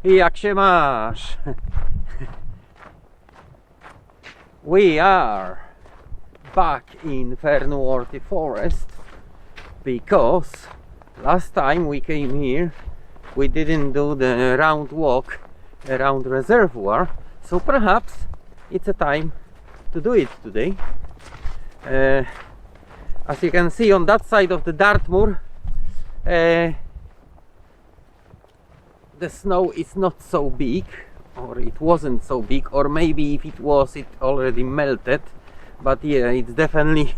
Jak się masz? We are back in Fernworthy forest because last time we came here we didn't do the round walk around Reservoir, so perhaps it's a time to do it today. As you can see on that side of the Dartmoor, the snow is not so big, or it wasn't so big, or maybe if it was, it already melted. But yeah, it's definitely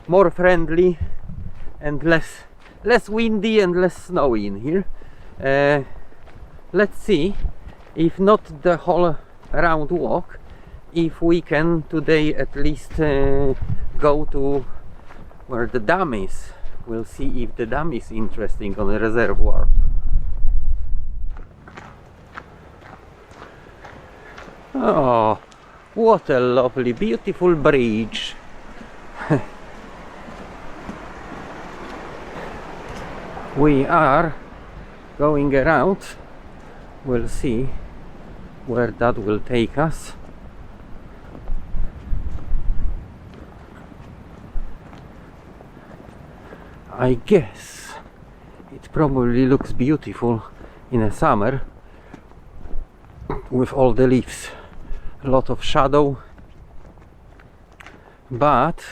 more friendly and less windy and less snowy in here. Let's see, if not the whole round walk, if we can today at least go to where the dam is. We'll see if the dam is interesting on the Reservoir. Oh, what a lovely, beautiful bridge. We are going around. We'll see where that will take us. I guess it probably looks beautiful in the summer with all the leaves, a lot of shadow, but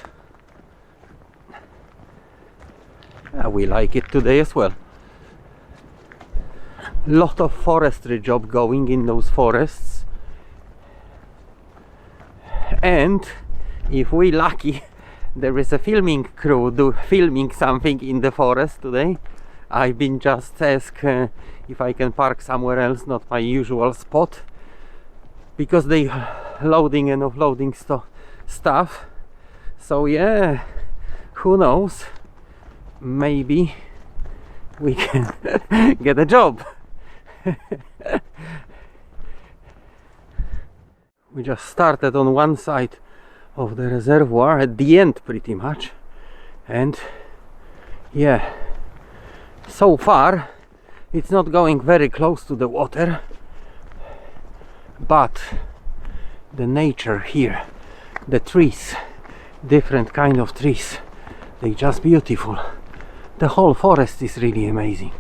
we like it today as well. Lot of forestry job going in those forests, and if we lucky, there is a filming crew filming something in the forest today. I've been just asked if I can park somewhere else, not my usual spot, because they loading and offloading stuff. So yeah, who knows, maybe we can get a job. We just started on one side of the reservoir, at the end pretty much, and yeah, so far it's not going very close to the water, but the nature here, the trees, different kind of trees, they just beautiful. The whole forest is really amazing,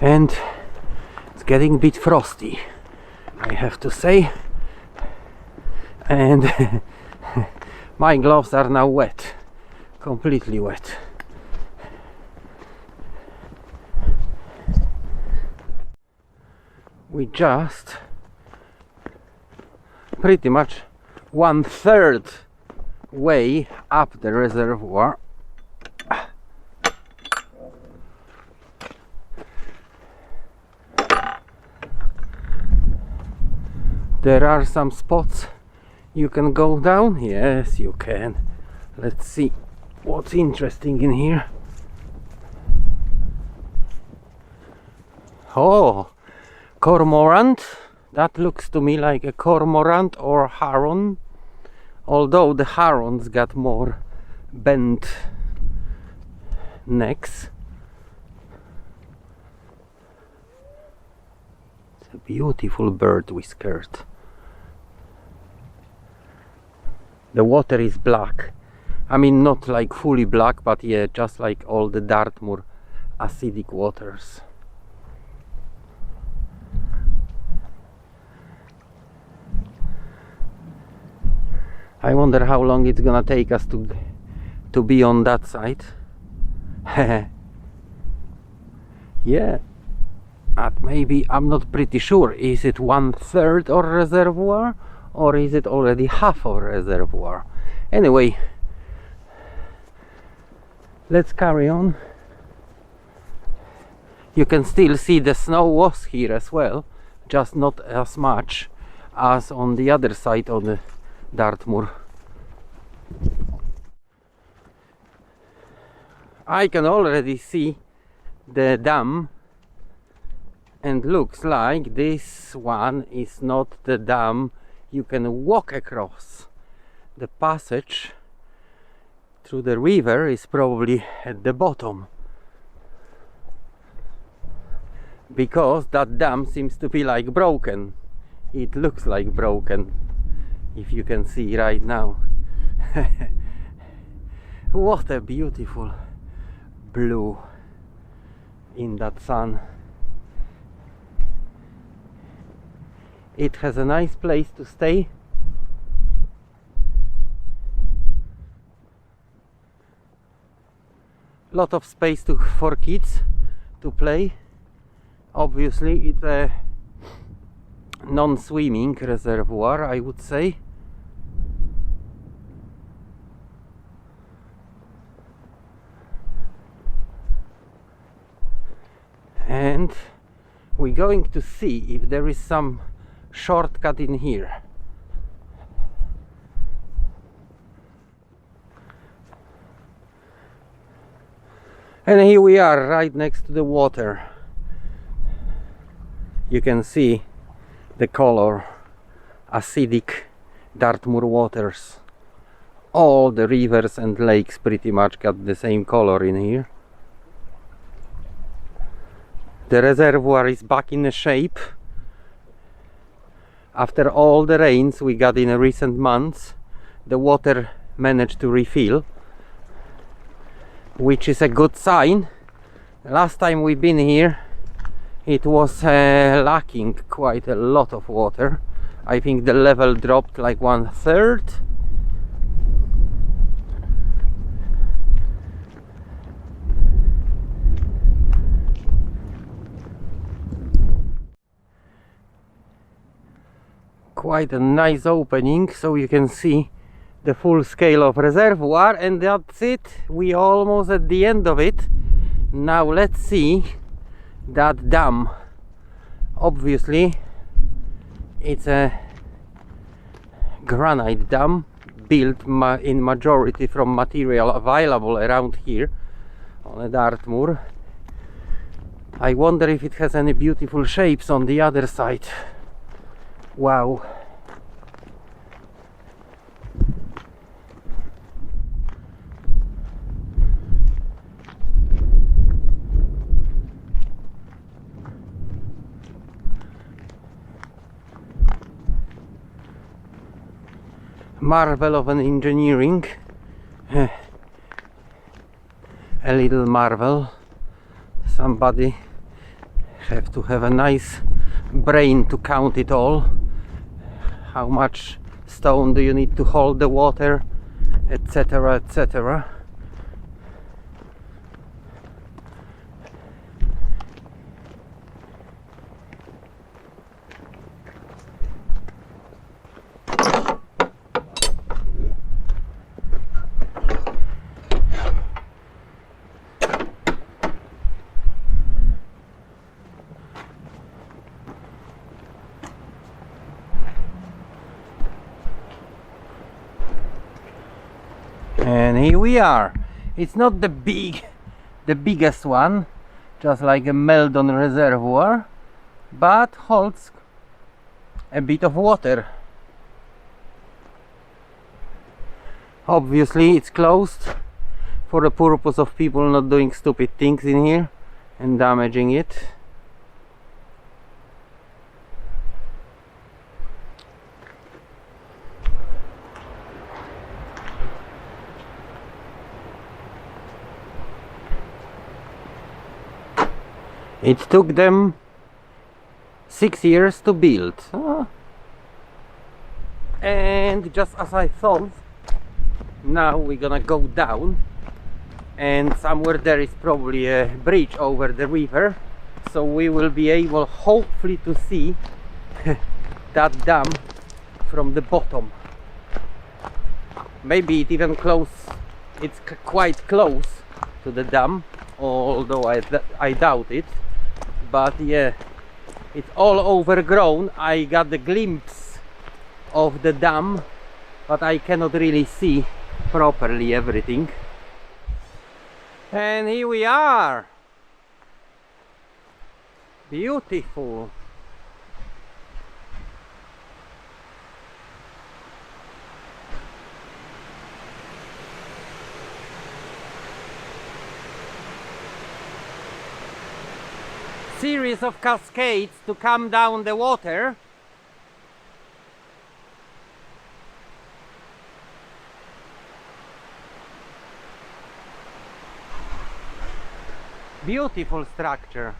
and it's getting a bit frosty, I have to say, and my gloves are now wet, completely wet. We just pretty much 1/3 way up the reservoir. There are some spots you can go down. Yes, you can. Let's see what's interesting in here. Oh, cormorant. That looks to me like a cormorant or heron, although the herons got more bent necks. It's a beautiful bird whiskered. The water is black. I mean, not like fully black, but yeah, just like all the Dartmoor acidic waters. I wonder how long it's gonna take us to be on that side. Yeah, but maybe, I'm not pretty sure, is it 1/3 of reservoir, or is it already half of reservoir? Anyway, let's carry on. You can still see the snow was here as well, just not as much as on the other side of the Dartmoor. I can already see the dam, and looks like this one is not the dam you can walk across. The passage through the river is probably at the bottom, because that dam seems to be like broken. It looks like broken, if you can see right now. What a beautiful blue in that sun. It has a nice place to stay. Lot of space for kids to play. Obviously it's a non-swimming reservoir, I would say. And we're going to see if there is some shortcut in here. And here we are, right next to the water. You can see the color, acidic Dartmoor waters. All the rivers and lakes pretty much got the same color in here. The reservoir is back in shape after all the rains we got in recent months. The water managed to refill, which is a good sign. Last time we've been here it was lacking quite a lot of water. I think the level dropped like 1/3. Quite a nice opening, so you can see the full scale of reservoir, and that's it. We almost at the end of it. Now let's see that dam. Obviously it's a granite dam built in majority from material available around here on a Dartmoor. I wonder if it has any beautiful shapes on the other side. Wow. Marvel of an engineering. A little marvel. Somebody have to have a nice brain to count it all. How much stone do you need to hold the water, etc., etc. And here we are. It's not the biggest one, just like a Meldon reservoir, but holds a bit of water. Obviously it's closed for the purpose of people not doing stupid things in here and damaging it. It took them 6 years to build. And just as I thought, now we're gonna go down, and somewhere there is probably a bridge over the river, so we will be able hopefully to see that dam from the bottom. Maybe it even it's quite close to the dam, although I doubt it. But yeah, it's all overgrown. I got the glimpse of the dam, but I cannot really see properly everything. And here we are. Beautiful. series of cascades to come down the water. Beautiful structure.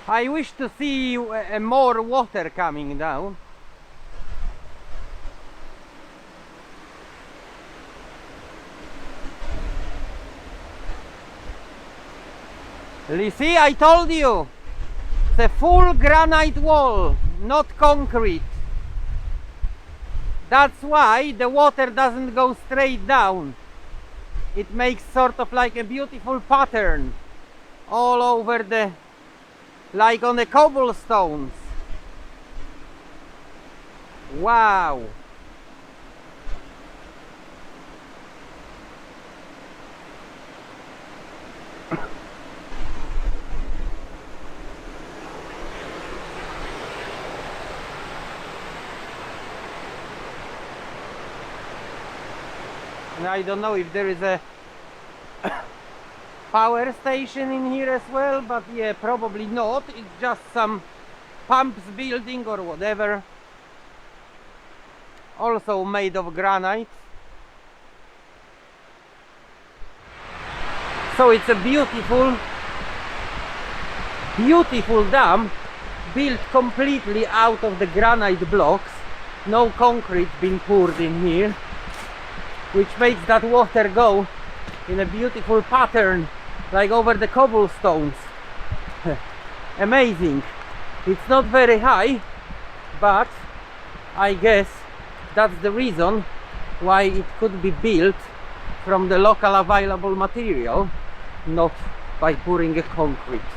I wish to see more water coming down. You see, I told you, it's a full granite wall, not concrete. That's why the water doesn't go straight down. It makes sort of like a beautiful pattern all over the, like on the cobblestones. Wow. I don't know if there is a power station in here as well, but yeah, probably not. It's just some pumps building or whatever. Also made of granite. So it's a beautiful, beautiful dam built completely out of the granite blocks. No concrete been poured in here, which makes that water go in a beautiful pattern, like over the cobblestones. Amazing. It's not very high, but I guess that's the reason why it could be built from the local available material, not by pouring a concrete.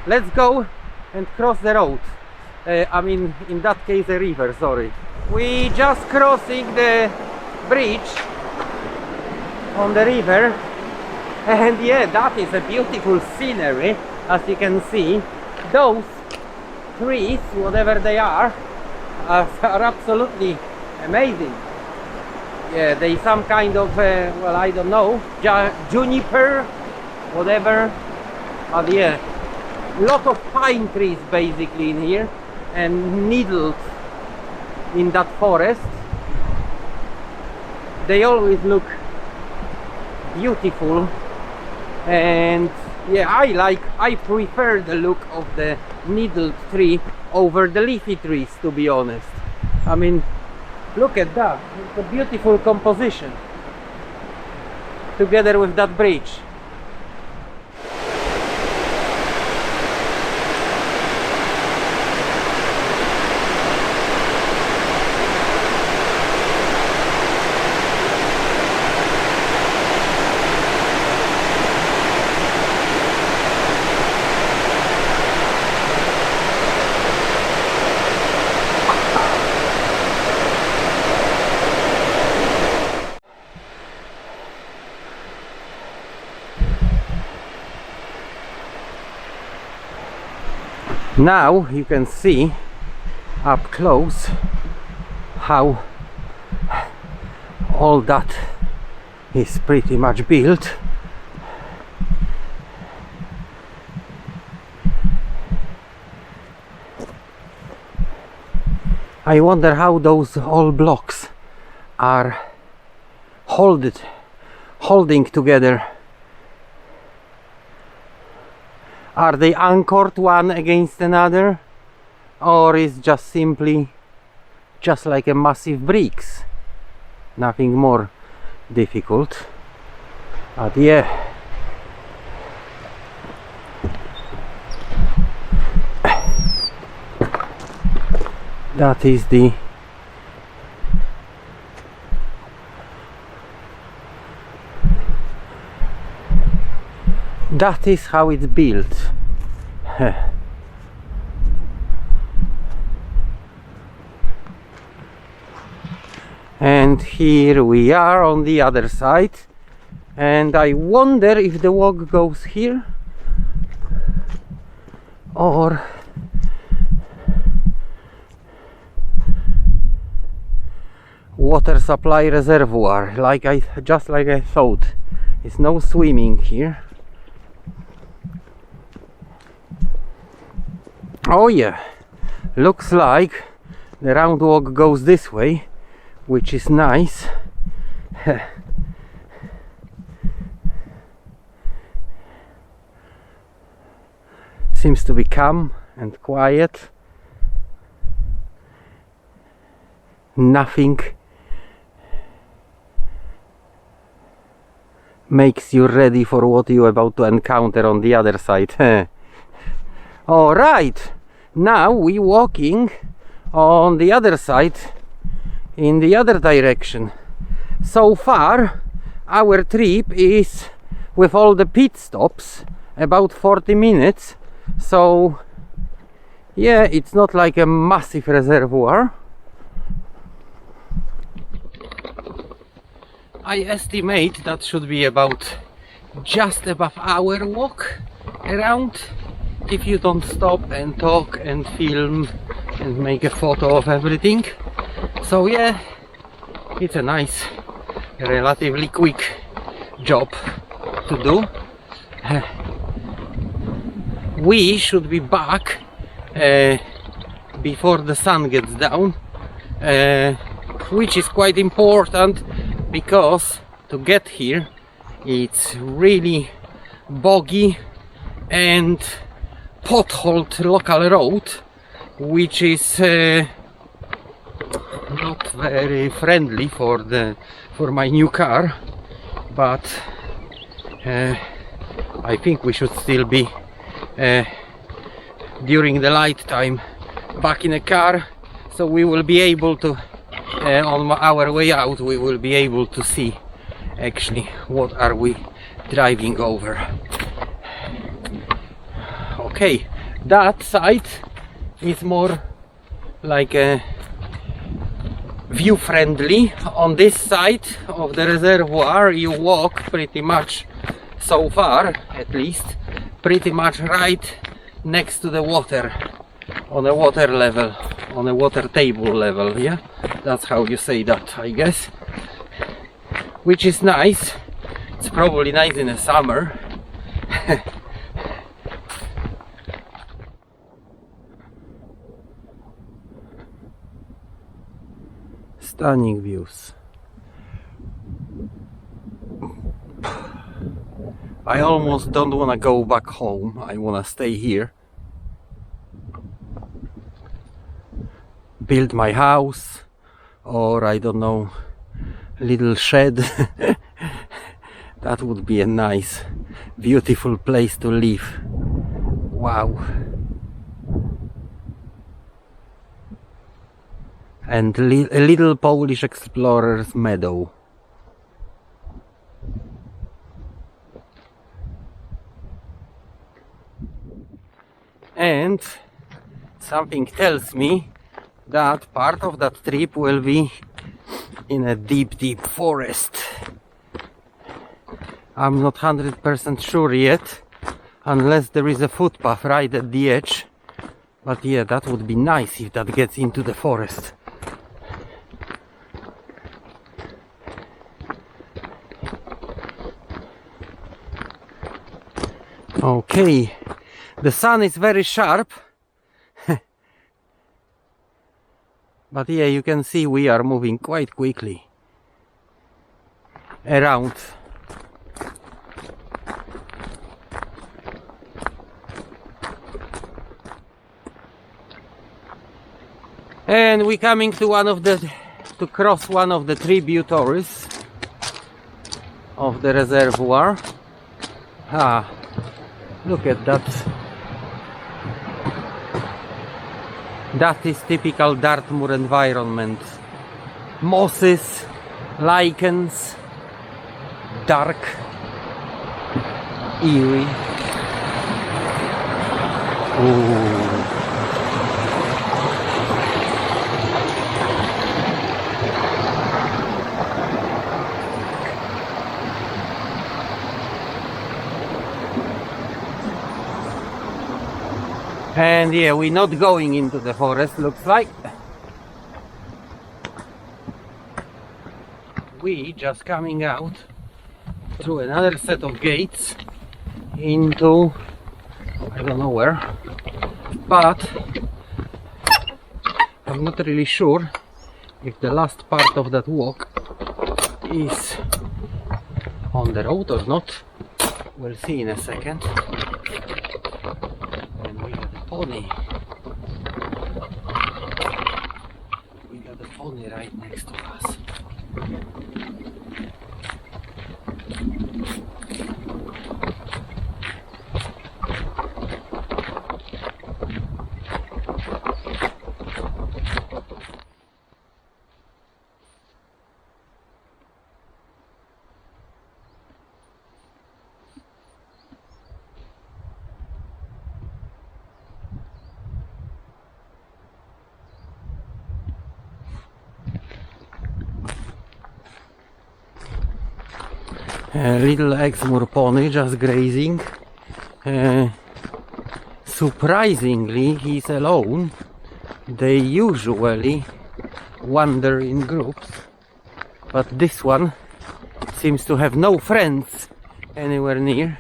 Let's go and cross the road. I mean, in that case, a river, sorry. We just crossing the bridge on the river, and yeah, that is a beautiful scenery. As you can see, those trees, whatever they are absolutely amazing. Yeah, they some kind of well, I don't know, juniper, whatever, but yeah, lot of pine trees basically in here, and needles in that forest. They always look beautiful, and yeah, I prefer the look of the needled tree over the leafy trees, to be honest. I mean, look at that, it's a beautiful composition together with that bridge. Now you can see up close how all that is pretty much built. I wonder how those all blocks are holding together. Are they anchored one against another, or is just simply just like a massive bricks? Nothing more difficult. But yeah, that is how it's built. And here we are on the other side, and I wonder if the walk goes here or water supply reservoir, just like I thought. It's no swimming here. Oh yeah, looks like the round walk goes this way, which is nice. Seems to be calm and quiet. Nothing makes you ready for what you're about to encounter on the other side. Alright, now we're walking on the other side in the other direction. So far our trip is, with all the pit stops, about 40 minutes. So yeah, it's not like a massive reservoir. I estimate that should be about just above hour walk around, if you don't stop and talk and film and make a photo of everything. So yeah, it's a nice, relatively quick job to do. We should be back before the sun gets down, which is quite important, because to get here it's really boggy and potholed local road, which is not very friendly for my new car, but I think we should still be during the light time back in a car, so we will be able to on our way out we will be able to see actually what are we driving over. Okay, that side is more like a view friendly. On this side of the reservoir you walk pretty much, so far at least, pretty much right next to the water, on a water level, on a water table level. Yeah, that's how you say that, I guess, which is nice. It's probably nice in the summer. Stunning views. I almost don't want to go back home. I want to stay here, build my house, or I don't know, little shed. That would be a nice, beautiful place to live. Wow. And a little Polish explorer's meadow. And something tells me that part of that trip will be in a deep forest. I'm not 100% sure yet, unless there is a footpath right at the edge. But yeah, that would be nice if that gets into the forest. Okay, the sun is very sharp. But yeah, you can see we are moving quite quickly around. And we're coming to cross one of the tributaries of the reservoir. Look at that. That is typical Dartmoor environment. Mosses, lichens, dark, eerie. Ooh. And yeah, we're not going into the forest, looks like. we just coming out through another set of gates into I don't know where, but I'm not really sure if the last part of that walk is on the road or not. We'll see in a second. And we got a pony. We got a pony right next to us. A little Exmoor pony just grazing. Surprisingly, he's alone. They usually wander in groups, but this one seems to have no friends anywhere near.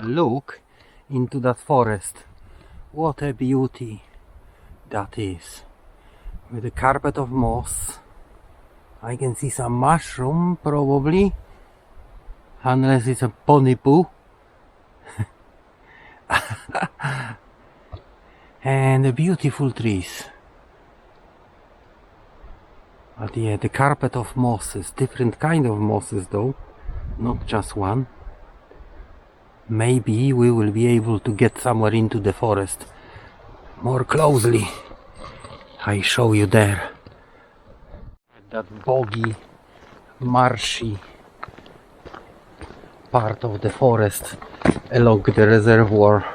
Look into that forest. What a beauty that is. With a carpet of moss. I can see some mushroom probably. Unless it's a pony poo. And the beautiful trees. But yeah, the carpet of mosses. Different kind of mosses though. Not just one. Maybe we will be able to get somewhere into the forest more closely. I show you there. That boggy, marshy part of the forest along the reservoir,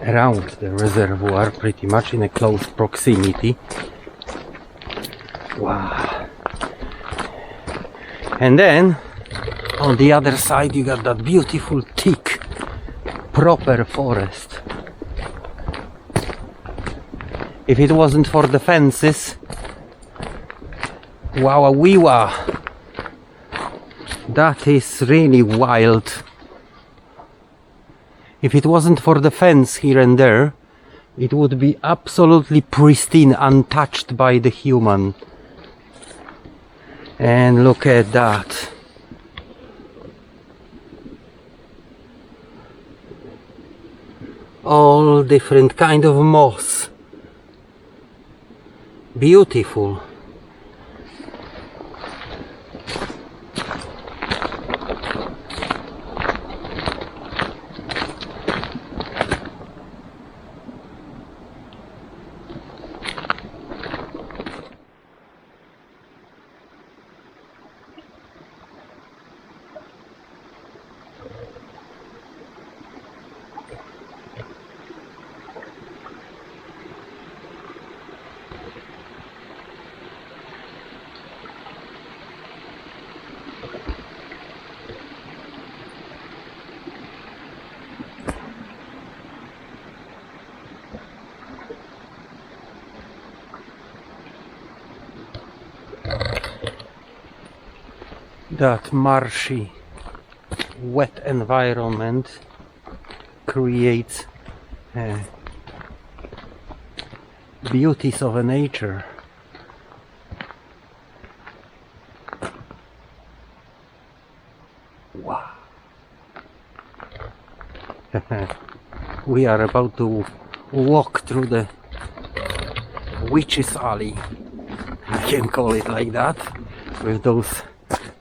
around the reservoir, pretty much in a close proximity. Wow. And then on the other side you got that beautiful thick proper forest. If it wasn't for the fences, wow, wee wah. That is really wild. If it wasn't for the fence here and there, it would be absolutely pristine, untouched by the human. And look at that. All different kind of moss. Beautiful. That marshy, wet environment creates beauties of a nature. Wow. We are about to walk through the witch's alley, I can call it like that, with those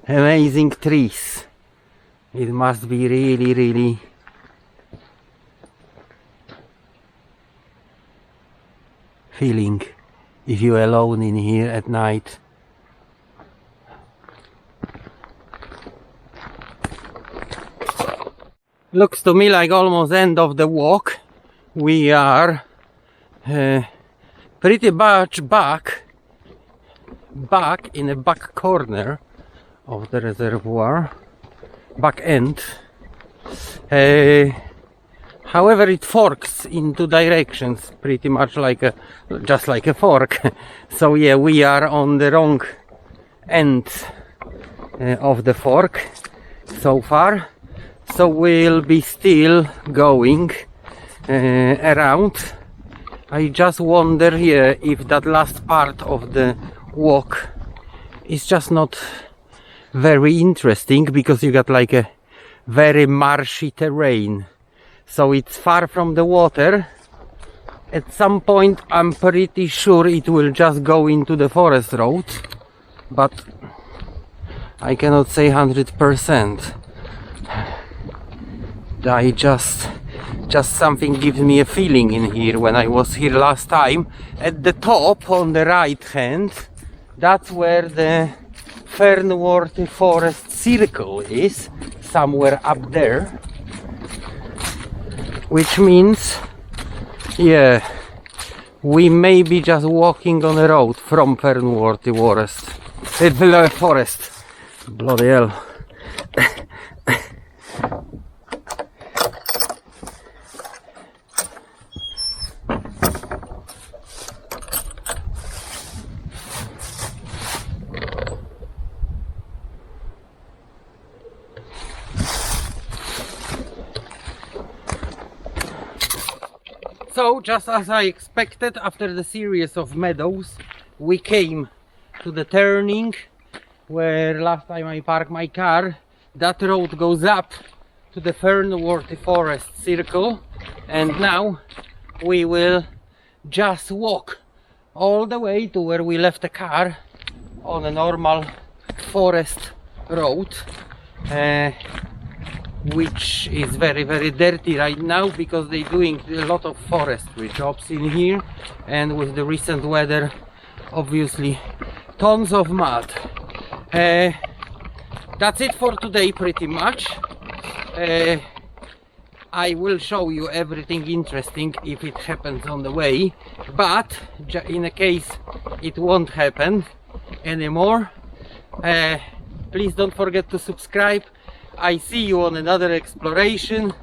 amazing trees. It must be really feeling if you're alone in here at night. Looks to me like almost end of the walk. We are pretty much back in the back corner of the reservoir, back end. However, it forks in two directions, pretty much like just like a fork. So yeah, we are on the wrong end of the fork so far. So we'll be still going around. I just wonder here if that last part of the walk is just not very interesting, because you got like a very marshy terrain. So it's far from the water. At some point I'm pretty sure it will just go into the forest road, but I cannot say 100%. I just something gives me a feeling in here. When I was here last time, at the top on the right hand, that's where the Fernworthy forest circle is, somewhere up there, which means, yeah, we may be just walking on a road from Fernworthy forest. Bloody hell. So, just as I expected, after the series of meadows, we came to the turning where last time I parked my car. That road goes up to the Fernworthy forest circle, and now we will just walk all the way to where we left the car on a normal forest road, which is very dirty right now because they're doing a lot of forestry jobs in here, and with the recent weather, obviously tons of mud. That's it for today, pretty much. I will show you everything interesting if it happens on the way, but in a case it won't happen anymore, please don't forget to subscribe. I see you on another exploration,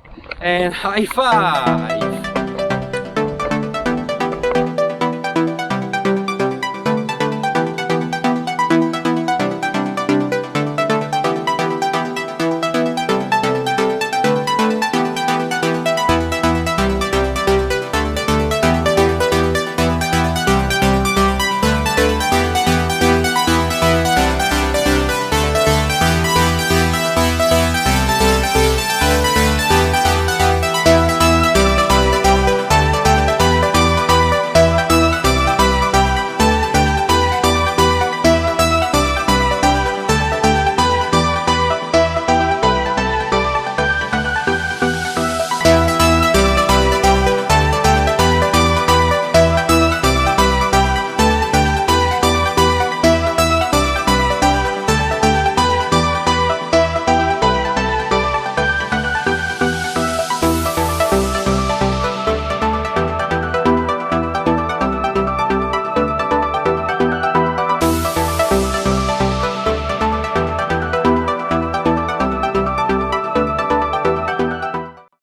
and high five!